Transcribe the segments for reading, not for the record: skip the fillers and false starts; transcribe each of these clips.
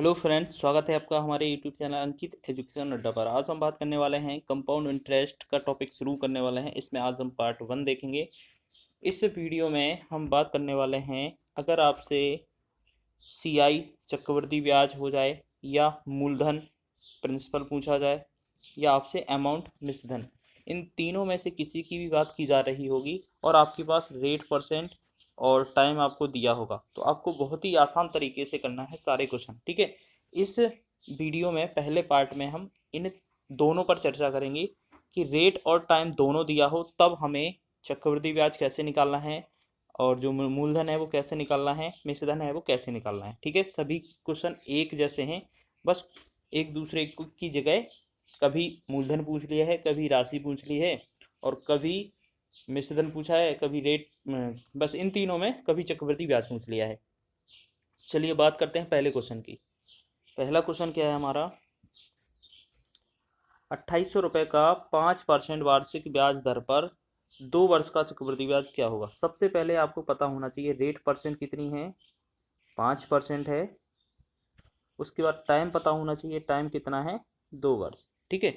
Hello friends, स्वागत है आपका हमारे यूट्यूब चैनल अंकित एजुकेशन अड्डा पर। आज हम बात करने वाले हैं कंपाउंड इंटरेस्ट का टॉपिक शुरू करने वाले हैं। इसमें आज हम पार्ट 1 देखेंगे। इस वीडियो में हम बात करने वाले हैं, अगर आपसे सीआई चक्रवृद्धि ब्याज हो जाए या मूलधन प्रिंसिपल पूछा जाए या आपसे अमाउंट मिश्रधन, इन तीनों में से किसी की भी बात की जा रही होगी और आपके पास रेट परसेंट और टाइम आपको दिया होगा, तो आपको बहुत ही आसान तरीके से करना है सारे क्वेश्चन। ठीक है। इस वीडियो में पहले पार्ट में हम इन दोनों पर चर्चा करेंगे कि रेट और टाइम दोनों दिया हो तब हमें चक्रवृद्धि ब्याज कैसे निकालना है और जो मूलधन है वो कैसे निकालना है, मिश्रधन है वो कैसे निकालना है। ठीक है। सभी क्वेश्चन एक जैसे हैं, बस एक दूसरे की जगह कभी मूलधन पूछ लिया है, कभी राशि पूछ ली है और कभी मिश्रधन पूछा है, कभी रेट, बस इन तीनों में कभी चक्रवृद्धि ब्याज पूछ लिया है। चलिए बात करते हैं पहले क्वेश्चन की। पहला क्वेश्चन क्या है हमारा, 2800 रुपये का 5% वार्षिक ब्याज दर पर 2 वर्ष का चक्रवृद्धि ब्याज क्या होगा। सबसे पहले आपको पता होना चाहिए रेट परसेंट कितनी है, 5% है। उसके बाद टाइम पता होना चाहिए, टाइम कितना है, 2 वर्ष। ठीक है।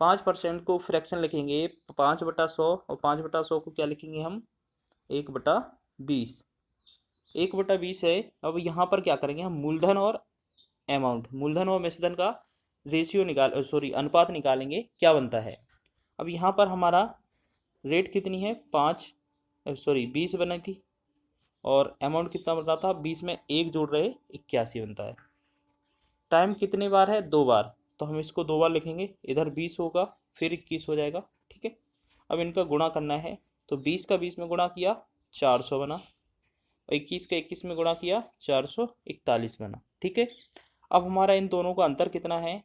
5% को फ्रैक्शन लिखेंगे 5/100 और 5/100 को क्या लिखेंगे हम, 1/20। 1/20 है। अब यहाँ पर क्या करेंगे हम, मूलधन और अमाउंट, मूलधन और मिश्रधन का रेशियो निकाल सॉरी अनुपात निकालेंगे, क्या बनता है। अब यहाँ पर हमारा रेट कितनी है, 20 बनी थी और अमाउंट कितना बन रहा था, 20 में एक जोड़ रहे 81 बनता है। टाइम कितने बार है, 2 बार, तो हम इसको 2 बार लिखेंगे। इधर 20 होगा फिर 21 हो जाएगा। ठीक है। अब इनका गुणा करना है, तो 20 का 20 में गुणा किया 400 बना, 21 का 21 में गुणा किया 441 बना। ठीक है। अब हमारा इन दोनों का अंतर कितना है,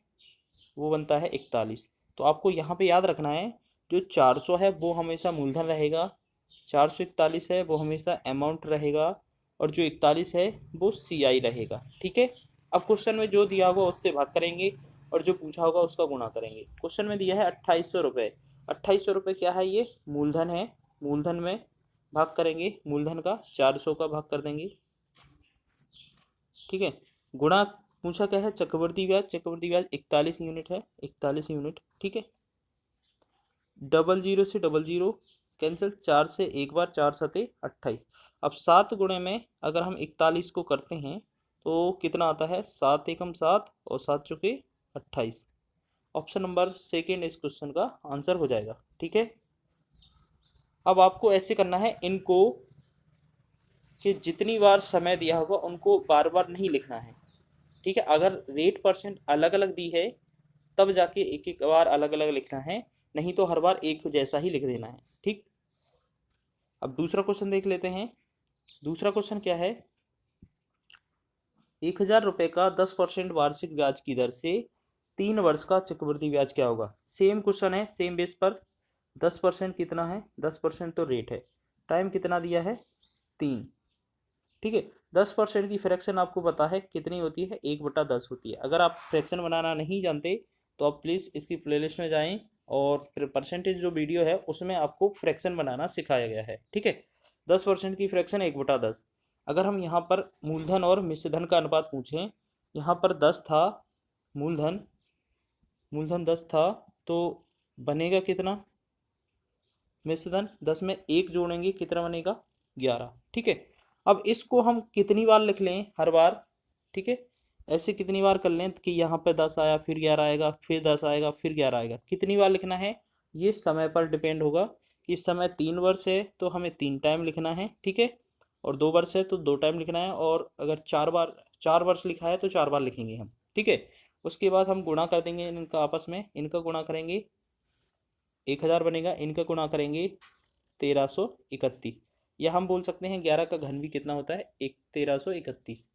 वो बनता है 41। तो आपको यहाँ पे याद रखना है, जो 400 है वो हमेशा मूलधन रहेगा, 441 है वो हमेशा अमाउंट रहेगा और जो 41 है वो सीआई रहेगा। ठीक है। अब क्वेश्चन में जो दिया होगा उससे भाग करेंगे और जो पूछा होगा उसका गुणा करेंगे। क्वेश्चन में दिया है 2800 रुपये। 2800 रुपये क्या है, ये मूलधन है। मूलधन में भाग करेंगे, मूलधन का 400 का भाग कर देंगे। ठीक है। गुणा पूछा क्या है, चक्रवृद्धि ब्याज। चक्रवृद्धि ब्याज 41 यूनिट है, 41 यूनिट। ठीक है। 00 से 00 कैंसिल, 4 से एक बार, 4 सते 28। अब 7 गुणे में अगर हम 41 को करते हैं तो कितना आता है, 7 एकम 7 और 7 चौके 28। ऑप्शन नंबर सेकेंड इस क्वेश्चन का आंसर हो जाएगा। ठीक है। अब आपको ऐसे करना है इनको, कि जितनी बार समय दिया होगा उनको बार बार नहीं लिखना है। ठीक है। अगर रेट परसेंट अलग अलग दी है तब जाके एक एक बार अलग अलग लिखना है, नहीं तो हर बार एक जैसा ही लिख देना है। ठीक। अब दूसरा क्वेश्चन देख लेते हैं। दूसरा क्वेश्चन क्या है, 1000 रुपये का 10% वार्षिक ब्याज की दर से 3 वर्ष का चक्रवृद्धि ब्याज क्या होगा। सेम क्वेश्चन है, सेम बेस पर। 10% कितना है, 10% तो रेट है। टाइम कितना दिया है, 3। ठीक है। 10% की फ्रैक्शन आपको पता है कितनी होती है, 1/10 होती है। अगर आप फ्रैक्शन बनाना नहीं जानते तो आप प्लीज़ इसकी प्लेलिस्ट में जाएं और फिर परसेंटेज जो वीडियो है उसमें आपको फ्रैक्शन बनाना सिखाया गया है। ठीक है। 10% की फ्रैक्शन 1/10। अगर हम यहाँ पर मूलधन और मिश्रधन का अनुपात पूछें, यहाँ पर 10 था मूलधन, मूलधन 10 था, तो बनेगा कितना मिश्रधन, 10 में एक जोड़ेंगे कितना बनेगा, 11। ठीक है। अब इसको हम कितनी बार लिख लें, हर बार। ठीक है। ऐसे कितनी बार कर लें कि यहाँ पे 10 आया फिर 11 आएगा, फिर 10 आएगा फिर 11 आएगा, कितनी बार लिखना है ये समय पर डिपेंड होगा। इस समय 3 वर्ष है तो हमें 3 टाइम लिखना है। ठीक है। और 2 वर्ष है तो 2 टाइम लिखना है, और अगर 4 बार 4 वर्ष लिखा है तो 4 बार लिखेंगे हम। ठीक है। उसके बाद हम गुणा कर देंगे इनका आपस में, इनका गुणा करेंगे 1000 बनेगा, इनका गुणा करेंगे 1331, या हम बोल सकते हैं 11 का घन भी कितना होता है, 1331।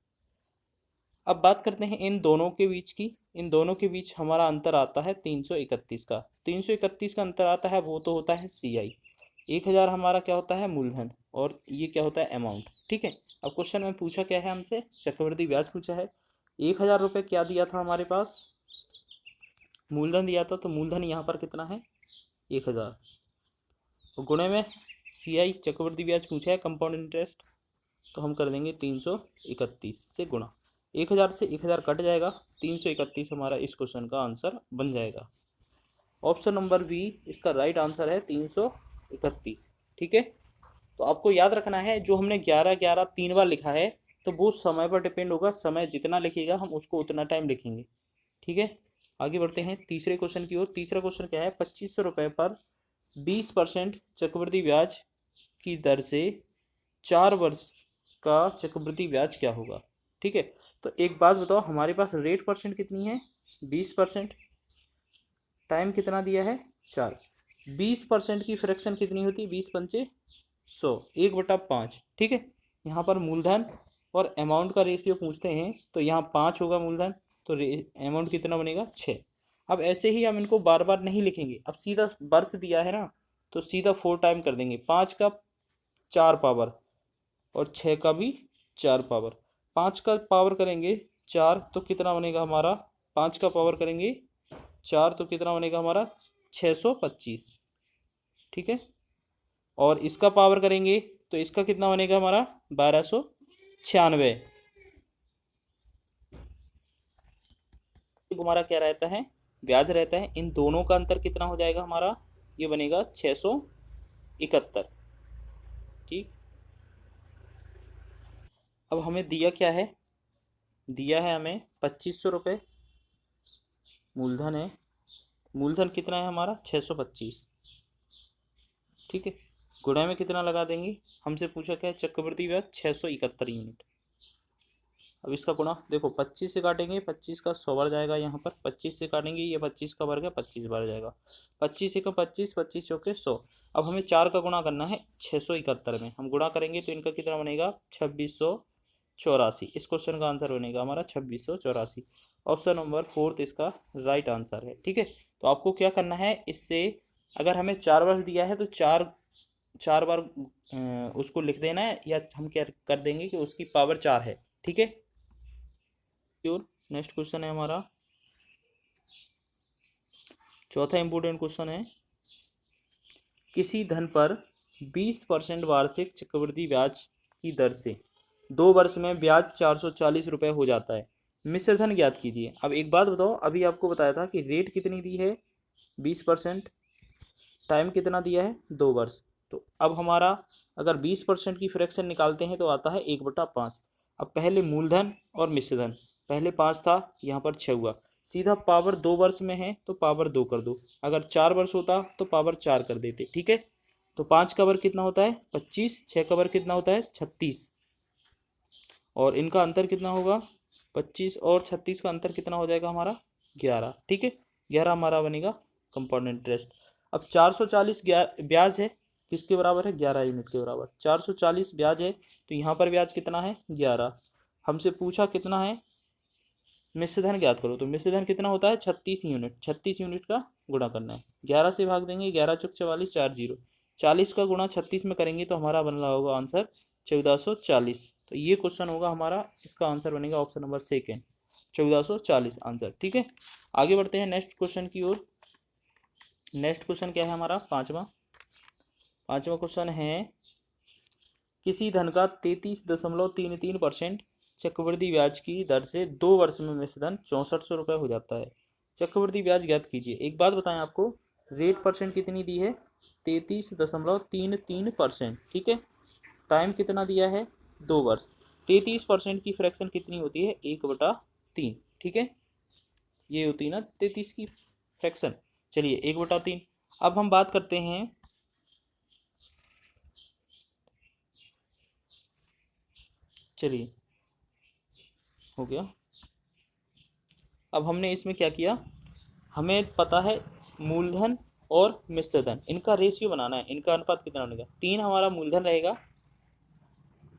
अब बात करते हैं इन दोनों के बीच की। इन दोनों के बीच हमारा अंतर आता है 331 का। 331 का अंतर आता है, वो तो होता है सीआई। 1000 हमारा क्या होता है, मूलधन, और ये क्या होता है, अमाउंट। ठीक है। अब क्वेश्चन में पूछा क्या है हमसे, चक्रवृद्धि ब्याज पूछा है। 1000 रुपये क्या दिया था हमारे पास, मूलधन दिया था, तो मूलधन यहाँ पर कितना है, 1000। और गुणे में सीआई चक्रवृद्धि ब्याज पूछा है, कंपाउंड इंटरेस्ट, तो हम कर देंगे 331 से गुणा। 1000 से 1000 कट जाएगा, 331 हमारा इस क्वेश्चन का आंसर बन जाएगा। ऑप्शन नंबर बी इसका राइट आंसर है 331। ठीक है, तो आपको याद रखना है जो हमने 11 11 3 बार लिखा है तो वो समय पर डिपेंड होगा, समय जितना लिखेगा हम उसको उतना टाइम लिखेंगे। ठीक है, आगे बढ़ते हैं तीसरे क्वेश्चन की ओर। तीसरा क्वेश्चन क्या है, 2500 रुपये पर 20% चक्रवृद्धि ब्याज की दर से 4 वर्ष का चक्रवृद्धि ब्याज क्या होगा। ठीक है, तो एक बात बताओ, हमारे पास रेट परसेंट कितनी है, 20%, टाइम कितना दिया है 4, 20% की फ्रैक्शन कितनी होती है, 20×5 100, 1/5। ठीक है, यहाँ पर मूलधन और अमाउंट का रेशियो पूछते हैं तो यहाँ 5 होगा मूलधन, तो अमाउंट कितना बनेगा 6। अब ऐसे ही हम इनको बार बार नहीं लिखेंगे, अब सीधा वर्ष दिया है ना तो सीधा 4 टाइम कर देंगे, 5 का 4 पावर और 6 का भी 4 पावर। 5 का पावर करेंगे 4 तो कितना बनेगा हमारा, 5 का पावर करेंगे 4 तो कितना बनेगा हमारा 625। ठीक है, और इसका पावर करेंगे तो इसका कितना बनेगा हमारा 1296। हमारा क्या रहता है, ब्याज रहता है, इन दोनों का अंतर कितना हो जाएगा हमारा, ये बनेगा 671। ठीक, अब हमें दिया क्या है, दिया है हमें 2500 रुपये मूलधन है, मूलधन कितना है हमारा 625। ठीक है, गुणा में कितना लगा देंगे, हमसे पूछा क्या है चक्रवृद्धि ब्याज 671 यूनिट। अब इसका गुणा देखो 25 से काटेंगे, 25 का 100 बार जाएगा, यहाँ पर 25 से काटेंगे, ये 25 का वर्ग है 25 बार जाएगा, 25 एक 25, 25 चौके 100। अब हमें 4 का गुणा करना है 671 में, हम गुणा करेंगे तो इनका कितना बनेगा 2684। इस क्वेश्चन का आंसर बनेगा हमारा 2684। ऑप्शन नंबर 4 इसका राइट आंसर है। ठीक है, तो आपको क्या करना है, इससे अगर हमें 4 वर्ष दिया है तो चार बार उसको लिख देना है, या हम क्या कर देंगे कि उसकी पावर 4 है। ठीक है, नेक्स्ट क्वेश्चन है हमारा चौथा इंपोर्टेंट क्वेश्चन है, किसी धन पर 20% वार्षिक चक्रवृद्धि ब्याज की दर से 2 वर्ष में ब्याज 440 रुपये हो जाता है, मिश्र धन ज्ञात कीजिए। अब एक बात बताओ, अभी आपको बताया था कि रेट कितनी दी है 20%, टाइम कितना दिया है 2 वर्ष। तो अब हमारा अगर 20% की फ्रैक्शन निकालते हैं तो आता है 1/5। अब पहले मूलधन और मिश्रधन, पहले 5 था यहाँ पर 6 हुआ, सीधा पावर 2 वर्ष में है तो पावर 2 कर दो, अगर 4 वर्ष होता तो पावर 4 कर देते। ठीक है, तो 5 का वर्ग कितना होता है 25, 6 का वर्ग कितना होता है 36, और इनका अंतर कितना होगा 25 और 36 का अंतर कितना हो जाएगा हमारा 11। ठीक है, 11 हमारा बनेगा कंपाउंड इंटरेस्ट। अब 440 ब्याज है, किसके बराबर है 11 यूनिट के बराबर, 440 ब्याज है तो यहाँ पर ब्याज कितना है 11। हमसे पूछा कितना है मिश्रधन ज्ञात करो, तो मिश्रधन कितना होता है 36 यूनिट, 36 यूनिट का गुणा करना है, 11 से भाग देंगे, 11 चौक 44, 4 0, 40 का गुणा 36 में करेंगे तो हमारा बन रहा होगा आंसर 1440। तो ये क्वेश्चन होगा हमारा, इसका आंसर बनेगा ऑप्शन नंबर सेकेंड 1440 आंसर। ठीक है, आगे बढ़ते हैं नेक्स्ट क्वेश्चन की ओर। नेक्स्ट क्वेश्चन क्या है हमारा पांचवा क्वेश्चन है, किसी धन का 33.33% चक्रवृद्धि ब्याज की दर से 2 वर्ष में मिश्रधन 6400 रुपये हो जाता है, चक्रवृद्धि ब्याज ज्ञात कीजिए। एक बात बताएं आपको, रेट परसेंट कितनी दी है 33.33%। ठीक है, टाइम कितना दिया है 2 वर्ष, 33% की फ्रैक्शन कितनी होती है 1/3। ठीक है, ये होती है ना 33 की फ्रैक्शन, चलिए 1/3। अब हम बात करते हैं, चलिए हो गया। अब हमने इसमें क्या किया, हमें पता है मूलधन और मिश्रधन, इनका रेशियो बनाना है, इनका अनुपात कितना बनेगा, 3 हमारा मूलधन रहेगा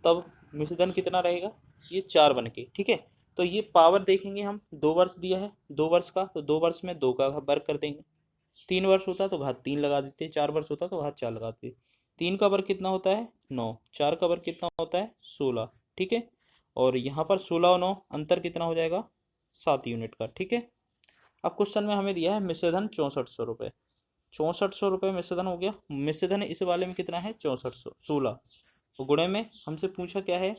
तब मिश्रधन कितना रहेगा ये 4 बन के। ठीक है, तो ये पावर देखेंगे हम, 2 वर्ष दिया है 2 वर्ष का, तो 2 वर्ष में 2 का वर्ग कर देंगे, 3 वर्ष होता तो घात 3 लगा देते, 4 वर्ष होता तो घात 4 लगा देते, 3 का वर्ग कितना होता है 9, 4 का वर्ग कितना होता है 16। ठीक है, और यहाँ पर 16 और 9 अंतर कितना हो जाएगा 7 यूनिट का। ठीक है, अब क्वेश्चन में हमें दिया है मिश्रधन 6400 रुपये, 6400 रुपये मिश्रधन हो गया, मिश्रधन इस वाले में कितना है 6400, 16, तो गुणे में हमसे पूछा क्या है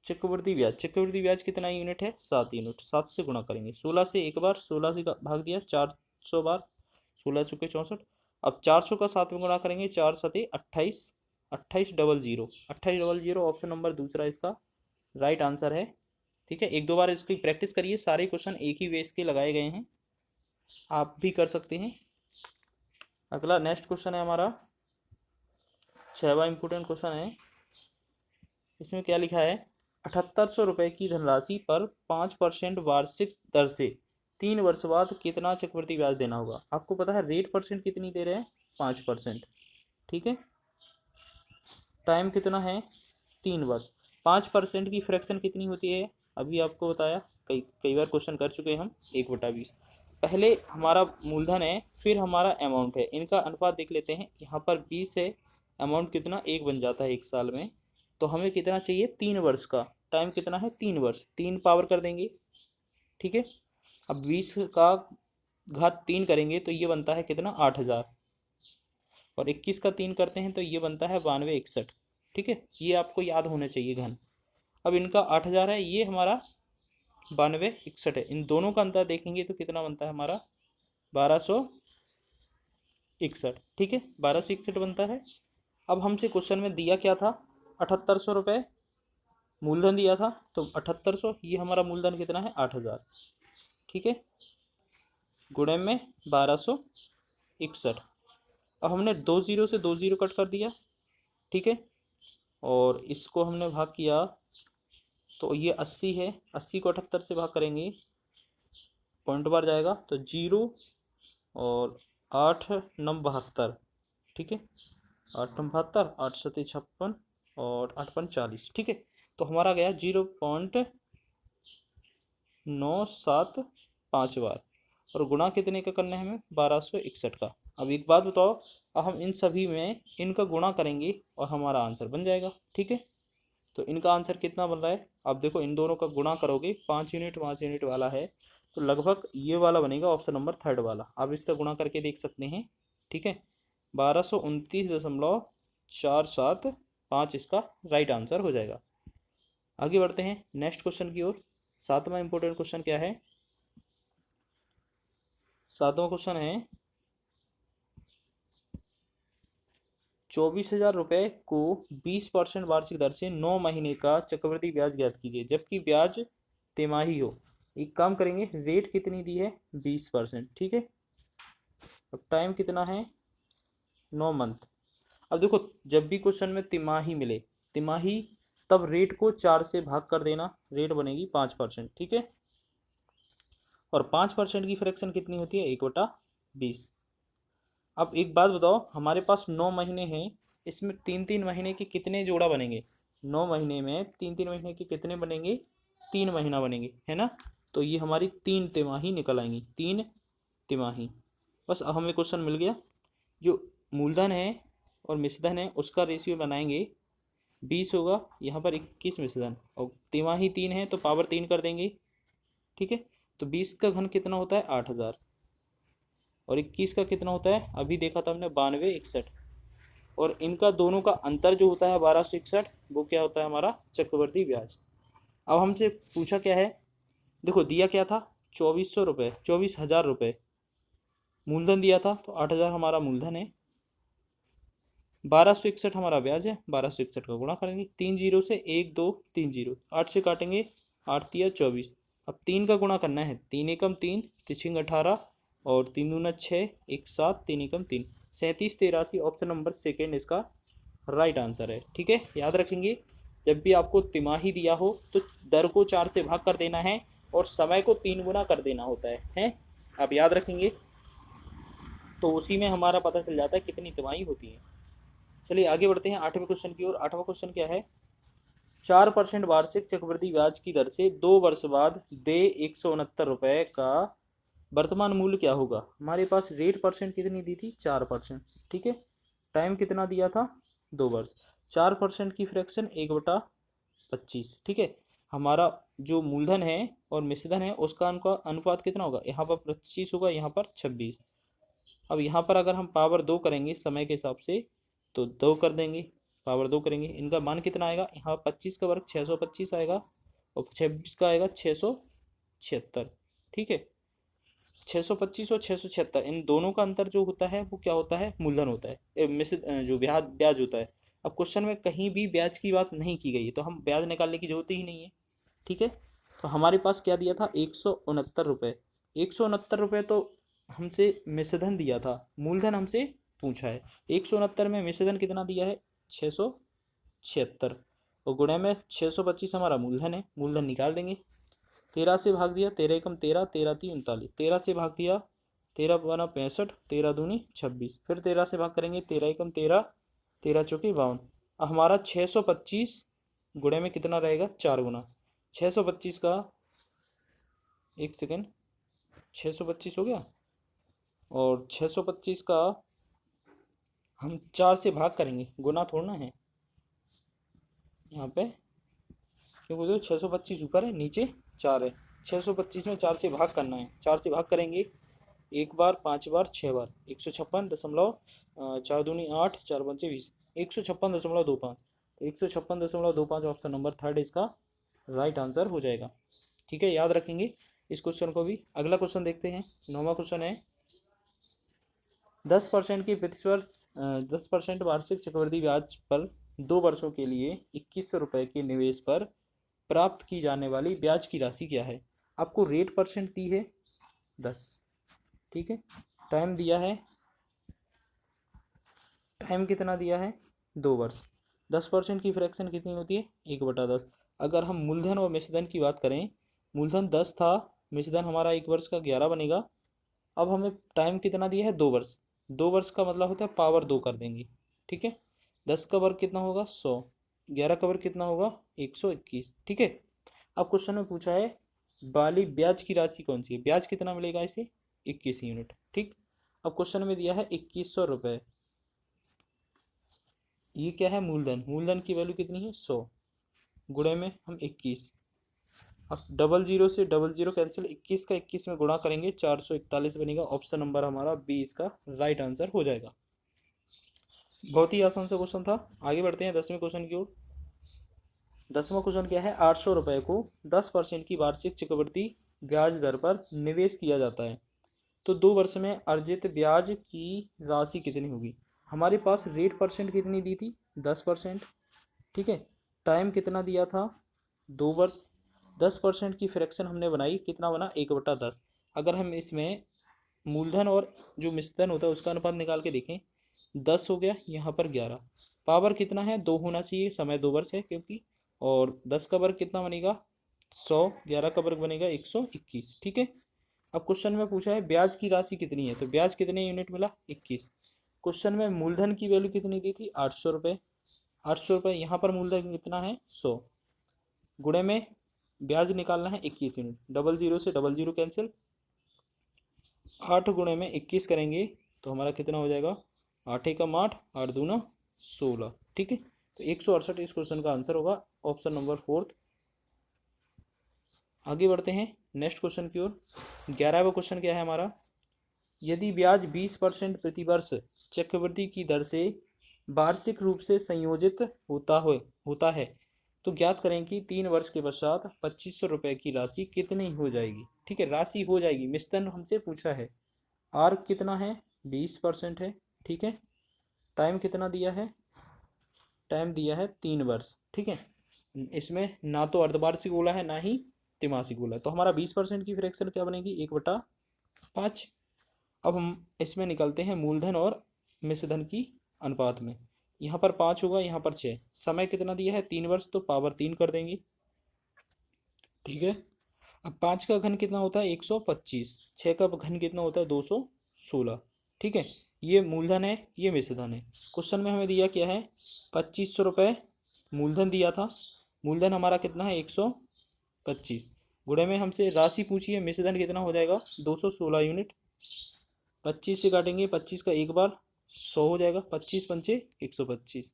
चक्रवृद्धि ब्याज कितना यूनिट है? 7 यूनिट। 7 से गुणा करेंगे, 16 से एक बार, 16 से भाग दिया 400 बार, 16 चुके 64। अब 400 का 7 में गुणा करेंगे, 4 सते 28, 2800, 2800 ऑप्शन नंबर दूसरा इसका राइट आंसर है। ठीक है, एक दो बार इसकी प्रैक्टिस करिए, सारे क्वेश्चन एक ही बेस के लगाए गए हैं, आप भी कर सकते हैं। अगला नेक्स्ट क्वेश्चन है हमारा 6वां इंपोर्टेंट क्वेश्चन है। इसमें क्या लिखा है? 7800 रुपये की धनराशि पर 5% वार्षिक दर से 3 वर्ष बाद कितना चक्रवृद्धि ब्याज देना होगा? आपको पता है रेट परसेंट कितनी दे रहे हैं? 5%। ठीक है, टाइम कितना है? 3 वर्ष। 5% की फ्रैक्शन कितनी होती है? अभी आपको बताया, कई बार क्वेश्चन कर चुके हैं हम। 1/20। पहले हमारा मूलधन है, फिर हमारा अमाउंट है, इनका अनुपात देख लेते हैं। यहाँ पर 20 है, अमाउंट कितना 1 बन जाता है 1 साल में, तो हमें कितना चाहिए? 3 वर्ष का। टाइम कितना है? 3 वर्ष। 3 पावर कर देंगे, ठीक है। अब 20 का घात 3 करेंगे तो ये बनता है कितना? 8000। और 21 का 3 करते हैं तो ये बनता है 9261। ठीक है, ये आपको याद होना चाहिए घन। अब इनका 8000 है, ये हमारा 9261 है। इन दोनों का अंतर देखेंगे तो कितना बनता है हमारा? 1261। ठीक है, 1261 बनता है। अब हमसे क्वेश्चन में दिया क्या था? 7800 रुपये मूलधन दिया था, तो 7800, ये हमारा मूलधन कितना है? 8000। ठीक है, गुणे में 1261। अब हमने 2 जीरो से 2 जीरो कट कर दिया, ठीक है, और इसको हमने भाग किया तो ये 80 है। 80 को 78 से भाग करेंगे, पॉइंट बार जाएगा तो 0 और 8 9 72। ठीक है, 8 9 72, 8 7 56 और 8 5 40। ठीक है, तो हमारा गया 0.975 बार, और गुणा कितने का करना है हमें? 1261 का। अब एक बात बताओ, अब हम इन सभी में इनका गुणा करेंगे और हमारा आंसर बन जाएगा। ठीक है, तो इनका आंसर कितना बन रहा है? आप देखो, इन दोनों का गुणा करोगे, 5 यूनिट 5 यूनिट वाला है, तो लगभग ये वाला बनेगा, ऑप्शन नंबर थर्ड वाला। आप इसका गुणा करके देख सकते हैं। ठीक है, 1229.475 इसका राइट आंसर हो जाएगा। आगे बढ़ते हैं नेक्स्ट क्वेश्चन की ओर। 7वां इंपोर्टेंट क्वेश्चन क्या है? 7वां क्वेश्चन है 24,000 रुपये को 20% वार्षिक दर से 9 महीने का चक्रवृद्धि ब्याज ज्ञात कीजिए, जबकि ब्याज तिमाही हो। एक काम करेंगे, रेट कितनी दी है? 20%। ठीक है, अब टाइम कितना है? 9 मंथ। अब देखो, जब भी क्वेश्चन में तिमाही मिले, तिमाही, तब रेट को 4 से भाग कर देना, रेट बनेगी 5%। ठीक है, और 5% की फ्रैक्शन कितनी होती है? 1/20। अब एक बात बताओ, हमारे पास 9 महीने हैं, इसमें 3-3 महीने के कितने जोड़ा बनेंगे? 9 महीने में 3-3 महीने के कितने बनेंगे? 3 महीना बनेंगे, है ना। तो ये हमारी 3 तिमाही निकल आएंगी, 3 तिमाही। बस अब हमें क्वेश्चन मिल गया। जो मूलधन है और मिश्रधन है उसका रेशियो बनाएंगे, 20 होगा, यहाँ पर 21 मिश्रधन, और तिमाही 3 है तो पावर 3 कर देंगे। ठीक है, तो 20 का घन कितना होता है? 8000, और 21 का कितना होता है? अभी देखा था हमने, 9261। और इनका दोनों का अंतर जो होता है 1261, वो क्या होता है? हमारा चक्रवृद्धि ब्याज। अब हमसे पूछा क्या है? देखो, दिया क्या था? 2400 रुपये, 24,000 रुपये मूलधन दिया था, तो 8000 हमारा मूलधन है, 1261 हमारा ब्याज है। 1261 का गुणा करेंगे, 3 जीरो से 1 2 3 जीरो, 8 से काटेंगे, 8 तिया 24। अब 3 का गुणा करना है, 3 एकम 3, 3 18, और 3 दूना 6, 1 7, 3 एकम 3, 37 83। ऑप्शन नंबर सेकेंड इसका राइट आंसर है। ठीक है, याद रखेंगे, जब भी आपको तिमाही दिया हो तो दर को 4 से भाग कर देना है और समय को 3 गुना कर देना होता है। आप याद रखेंगे तो उसी में हमारा पता चल जाता है कितनी तिमाही होती है। चलिए आगे बढ़ते हैं 8वें क्वेश्चन की ओर। 8वां क्वेश्चन क्या है? 4% वार्षिक चक्रवृद्धि ब्याज की दर से 2 वर्ष बाद दे 169 रुपये का वर्तमान मूल्य क्या होगा? हमारे पास रेट परसेंट कितनी दी थी? 4%। ठीक है, टाइम कितना दिया था? 2 वर्ष। 4% की फ्रैक्शन 1/25। ठीक है, हमारा जो मूलधन है और मिश्रधन है उसका अनुपात कितना होगा? यहाँ पर 25 होगा, यहाँ पर 26। अब यहाँ पर अगर हम पावर 2 करेंगे समय के हिसाब से, तो 2 कर देंगे, पावर 2 करेंगे, इनका मान कितना आएगा, यहाँ 25 का वर्ग 625 आएगा और 26 का आएगा 676। ठीक है, 625 और 676 इन दोनों का अंतर जो होता है वो क्या होता है, मूलधन होता है, जो ब्याज ब्याज होता है। अब क्वेश्चन में कहीं भी ब्याज की बात नहीं की गई है तो हम ब्याज निकालने की जरूरत ही नहीं है। ठीक है, तो हमारे पास क्या दिया था, 169 रुपये। 169 रुपये तो हमसे मिश्रधन दिया था, मूलधन हमसे पूछा है। 169 में मिश्रधन कितना दिया है, 676 और गुणे में 625 हमारा मूलधन है, मूलधन निकाल देंगे। 13 से भाग दिया, 13 एकम 13, 13 तीन 39, 13 से भाग दिया, 13 बना 65, 13 दूनी 26, फिर 13 से भाग करेंगे, 13 एकम 13, 13 चौके 52। अब हमारा 625 गुणे में कितना रहेगा, 4 गुना 625 का, एक सेकेंड, 625 हो गया और 625 का हम 4 से भाग करेंगे, गुना थोड़ा है यहाँ पे, क्योंकि देखो 625 ऊपर है, नीचे 4 है, 625 में 4 से भाग करना है, 4 से भाग करेंगे, 1 बार 5 बार 6 बार, 156 4 दूनी 8, 4 पंचे 20, 156.25, तो 156.25 ऑप्शन नंबर थर्ड इसका राइट आंसर हो जाएगा। ठीक है, याद रखेंगे इस क्वेश्चन को भी। अगला क्वेश्चन देखते हैं, 9वां क्वेश्चन है, 10% की प्रतिवर्ष 10% वार्षिक चक्रवृद्धि ब्याज पर 2 वर्षों के लिए 2100 रुपये के निवेश पर प्राप्त की जाने वाली ब्याज की राशि क्या है। आपको रेट परसेंट दी है 10। ठीक है, टाइम दिया है, टाइम कितना दिया है, 2 वर्ष। 10% की फ्रैक्शन कितनी होती है, 1/10। अगर हम मूलधन और मिश्रधन की बात करें, मूलधन 10 था, मिश्रधन हमारा 1 वर्ष का 11 बनेगा। अब हमें टाइम कितना दिया है, 2 वर्ष। 2 वर्ष का मतलब होता है पावर 2 कर देंगे। ठीक है, 10 का वर्ग कितना होगा, 100, 11 का वर्ग कितना होगा, 121। ठीक है, अब क्वेश्चन में पूछा है वाली ब्याज की राशि कौन सी है, ब्याज कितना मिलेगा इसे, 21 यूनिट। ठीक, अब क्वेश्चन में दिया है 2100 रुपये, ये क्या है, मूलधन, मूलधन की वैल्यू कितनी है, 100, गुणे में हम 21। अब 00 से 00 कैंसिल, 21 का 21 में गुणा करेंगे, 441 बनेगा। ऑप्शन नंबर हमारा बी इसका राइट आंसर हो जाएगा। बहुत ही आसान सा क्वेश्चन था। आगे बढ़ते हैं 10वें क्वेश्चन की ओर। 10वां क्वेश्चन क्या है, 800 रुपये को 10% की वार्षिक चक्रवृद्धि ब्याज दर पर निवेश किया जाता है तो 2 वर्ष में अर्जित ब्याज की राशि कितनी होगी। हमारे पास रेट परसेंट कितनी दी थी, 10%। ठीक है, टाइम कितना दिया था, 2 वर्ष। 10% की फ्रैक्शन हमने बनाई, कितना बना, 1/10। अगर हम इसमें मूलधन और जो मिश्रधन होता है उसका अनुपात निकाल के देखें, 10 हो गया, यहाँ पर 11, पावर कितना है, 2 होना चाहिए, समय 2 वर्ष है क्योंकि, और 10 का वर्ग कितना बनेगा, 100, 11 का वर्ग बनेगा 121। ठीक है, अब क्वेश्चन में पूछा है ब्याज की राशि कितनी है, तो ब्याज कितने यूनिट मिला, 21। क्वेश्चन में मूलधन की वैल्यू कितनी दी थी, 800 रुपये। 800 रुपये, यहाँ पर मूलधन कितना है, 100, गुणे में ब्याज निकालना है 21 यूनिट। 00 से 00 कैंसिल, 8 गुणे में 21 करेंगे तो हमारा कितना हो जाएगा, 8 एकम 8, 8 दूना 16। ठीक है, तो 168 इस क्वेश्चन का आंसर होगा, ऑप्शन नंबर 4। आगे बढ़ते हैं नेक्स्ट क्वेश्चन की ओर। 11वां क्वेश्चन क्या है हमारा, यदि ब्याज 20% प्रतिवर्ष चक्रवृद्धि की दर से वार्षिक रूप से संयोजित होता है तो ज्ञात करें कि 3 वर्ष के पश्चात 2500 रुपये की राशि कितनी हो जाएगी। ठीक है, राशि हो जाएगी, मिश्रधन हमसे पूछा है, आर कितना है, 20% है। ठीक है, टाइम कितना दिया है, टाइम दिया है 3 वर्ष। ठीक है, इसमें ना तो अर्धवार्षिक बोला है ना ही तिमासिक बोला है, तो हमारा 20% की फ्रैक्शन क्या बनेगी, 1/5। अब हम इसमें निकलते हैं मूलधन और मिश्रधन की अनुपात में, यहाँ पर 5 होगा, यहाँ पर 6, समय कितना दिया है, 3 वर्ष, तो पावर 3 कर देंगे। ठीक है, अब 5 का घन कितना होता है, 125, 6 का घन कितना होता है, 216। ठीक है, ये मूलधन है, ये मिश्रधन है। क्वेश्चन में हमें दिया क्या है, 2500 रुपये मूलधन दिया था, मूलधन हमारा कितना है, 125, गुणे में हमसे राशि पूछी है, मिश्रधन कितना हो जाएगा, 216 यूनिट। 25 से काटेंगे, 25 का एक बार 100 हो जाएगा, 25 पंचे 125,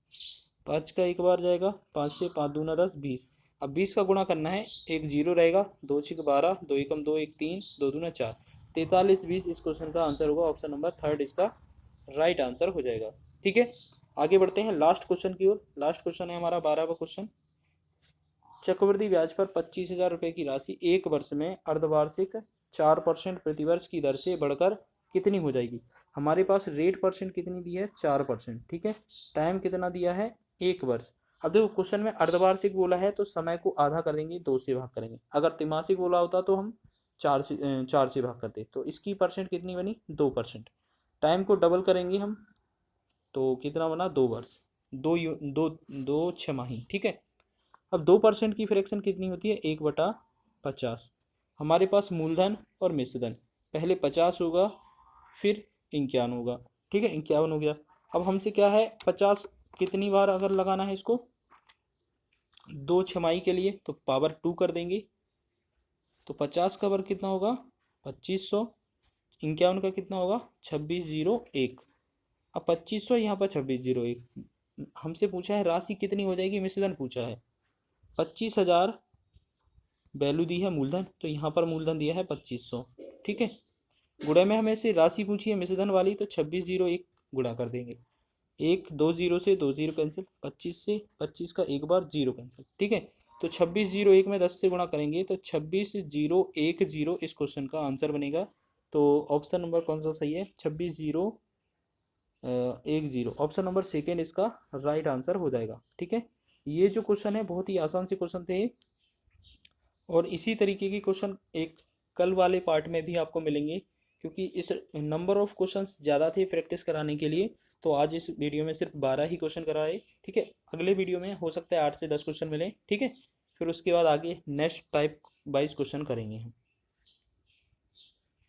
5 का एक बार जाएगा, 5 से 5 दूना 10, 20। अब 20 का गुणा करना है, एक जीरो रहेगा, 2 6 12, 2 एकम 2, 1 3, 2 दूना 4, 43 20 इस क्वेश्चन का आंसर होगा, ऑप्शन नंबर थर्ड इसका राइट आंसर हो जाएगा। ठीक है, आगे बढ़ते हैं लास्ट क्वेश्चन की ओर। लास्ट क्वेश्चन है हमारा 12वां क्वेश्चन। चक्रवृद्धि ब्याज पर 25,000 रुपये की राशि एक वर्ष में अर्धवार्षिक 4% प्रतिवर्ष की दर से बढ़कर कितनी हो जाएगी। हमारे पास रेट परसेंट कितनी दी है, 4%। ठीक है, टाइम कितना दिया है, एक वर्ष। अब देखो क्वेश्चन में अर्धवार्षिक बोला है तो समय को आधा कर देंगे, 2 से भाग करेंगे। अगर तिमासिक बोला होता तो हम 4 से भाग करते। तो इसकी परसेंट कितनी बनी, 2%। टाइम को डबल करेंगे हम तो कितना बना, 2 वर्ष, दो छमाही। ठीक है, अब 2% की फ्रैक्शन कितनी होती है, 1/50। हमारे पास मूलधन और मिश्रधन, पहले 50 होगा फिर 51 होगा। ठीक है, 51 हो गया। अब हमसे क्या है, 50 कितनी बार अगर लगाना है इसको, 2 छमाही के लिए, तो पावर 2 कर देंगे। तो 50 का वर्ग कितना होगा, 2500। 51 का कितना होगा, 2601। अब 2500 यहाँ पर 2601। हमसे पूछा है राशि कितनी हो जाएगी, मिश्रधन पूछा है। 25,000 वैल्यू दी है मूलधन, तो यहाँ पर मूलधन दिया है 2500। ठीक है, गुणा में हमें से राशि पूछी है मिश्रधन वाली, तो 2601 गुणा कर देंगे। 1 2 0 से 2 0 कैंसिल, 25 से 25 का एक बार 0 कैंसिल। ठीक है, तो 2601 में 10 से गुणा करेंगे तो 26,010 इस क्वेश्चन का आंसर बनेगा। तो ऑप्शन नंबर कौन सा सही है, 26,010। ऑप्शन नंबर सेकेंड इसका राइट आंसर हो जाएगा। ठीक है, ये जो क्वेश्चन है बहुत ही आसान से क्वेश्चन थे, और इसी तरीके के क्वेश्चन एक कल वाले पार्ट में भी आपको मिलेंगे, क्योंकि इस नंबर ऑफ क्वेश्चंस ज़्यादा थे प्रैक्टिस कराने के लिए। तो आज इस वीडियो में सिर्फ 12 ही क्वेश्चन कराए। ठीक है, अगले वीडियो में हो सकता है 8 से 10 क्वेश्चन मिले। ठीक है, फिर उसके बाद आगे नेक्स्ट टाइप वाइज क्वेश्चन करेंगे हम।